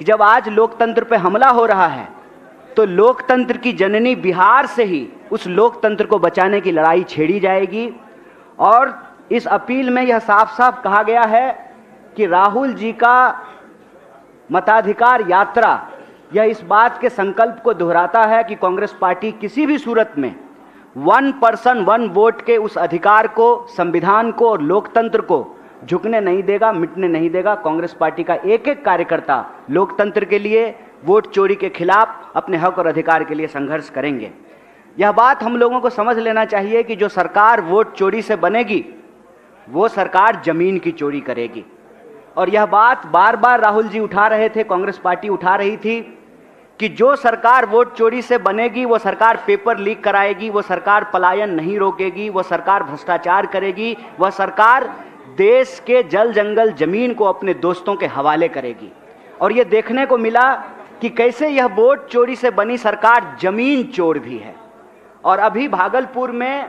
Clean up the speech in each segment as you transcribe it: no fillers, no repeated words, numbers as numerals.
कि जब आज लोकतंत्र पे हमला हो रहा है तो लोकतंत्र की जननी बिहार से ही उस लोकतंत्र को बचाने की लड़ाई छेड़ी जाएगी। और इस अपील में यह साफ साफ कहा गया है कि राहुल जी का मताधिकार यात्रा यह इस बात के संकल्प को दोहराता है कि कांग्रेस पार्टी किसी भी सूरत में 1 पर्सन 1 वोट के उस अधिकार को, संविधान को और लोकतंत्र को झुकने नहीं देगा, मिटने नहीं देगा। कांग्रेस पार्टी का एक एक कार्यकर्ता लोकतंत्र के लिए, वोट चोरी के खिलाफ, अपने हक और अधिकार के लिए संघर्ष करेंगे। यह बात हम लोगों को समझ लेना चाहिए कि जो सरकार वोट चोरी से बनेगी वो सरकार जमीन की चोरी करेगी। और यह बात बार बार राहुल जी उठा रहे थे, कांग्रेस पार्टी उठा रही थी कि जो सरकार वोट चोरी से बनेगी वो सरकार पेपर लीक कराएगी, वो सरकार पलायन नहीं रोकेगी, वो सरकार भ्रष्टाचार करेगी, वह सरकार देश के जल जंगल जमीन को अपने दोस्तों के हवाले करेगी। और ये देखने को मिला कि कैसे यह वोट चोरी से बनी सरकार जमीन चोर भी है। और अभी भागलपुर में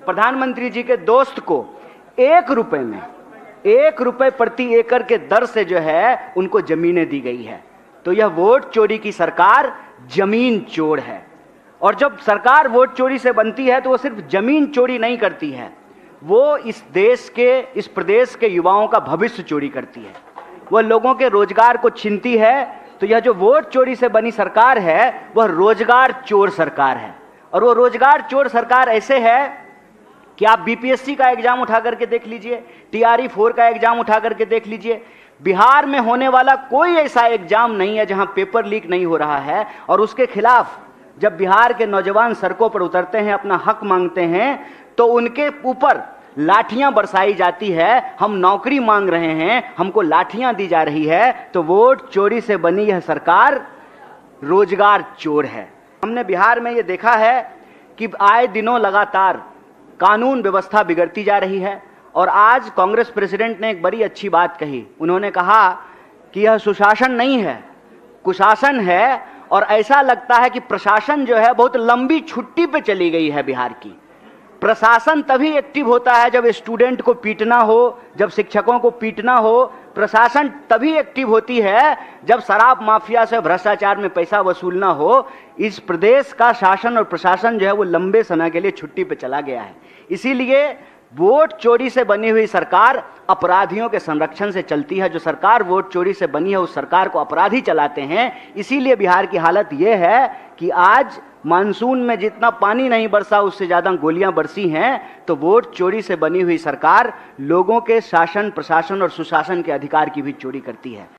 प्रधानमंत्री जी के दोस्त को 1 रुपए में 1 रुपए प्रति एकड़ के दर से जो है उनको जमीनें दी गई है। तो यह वोट चोरी की सरकार जमीन चोर है। और जब सरकार वोट चोरी से बनती है तो वो सिर्फ जमीन चोरी नहीं करती है, वो इस देश के, इस प्रदेश के युवाओं का भविष्य चोरी करती है, वह लोगों के रोजगार को छीनती है। तो यह जो वोट चोरी से बनी सरकार है वह रोजगार चोर सरकार है। और वो रोजगार चोर सरकार ऐसे है कि आप बीपीएससी का एग्जाम उठा करके देख लीजिए, TRE 4 का एग्जाम उठा करके देख लीजिए, बिहार में होने वाला कोई ऐसा एग्जाम नहीं है जहां पेपर लीक नहीं हो रहा है। और उसके खिलाफ जब बिहार के नौजवान सड़कों पर उतरते हैं, अपना हक मांगते हैं, तो उनके ऊपर लाठियां बरसाई जाती है। हम नौकरी मांग रहे हैं, हमको लाठियां दी जा रही है। तो वोट चोरी से बनी यह सरकार रोजगार चोर है। हमने बिहार में यह देखा है कि आए दिनों लगातार कानून व्यवस्था बिगड़ती जा रही है। और आज कांग्रेस प्रेसिडेंट ने एक बड़ी अच्छी बात कही। उन्होंने कहा कि यह सुशासन नहीं है, कुशासन है। और ऐसा लगता है कि प्रशासन जो है बहुत लंबी छुट्टी पे चली गई है बिहार की। प्रशासन तभी एक्टिव होता है जब स्टूडेंट को पीटना हो, जब शिक्षकों को पीटना हो। प्रशासन तभी एक्टिव होती है जब शराब माफिया से, भ्रष्टाचार में पैसा वसूलना हो। इस प्रदेश का शासन और प्रशासन जो है वो लंबे समय के लिए छुट्टी पे चला गया है। इसीलिए वोट चोरी से बनी हुई सरकार अपराधियों के संरक्षण से चलती है। जो सरकार वोट चोरी से बनी है उस सरकार को अपराधी चलाते हैं। इसीलिए बिहार की हालत यह है कि आज मानसून में जितना पानी नहीं बरसा उससे ज्यादा गोलियां बरसी हैं। तो वोट चोरी से बनी हुई सरकार लोगों के शासन, प्रशासन और सुशासन के अधिकार की भी चोरी करती है।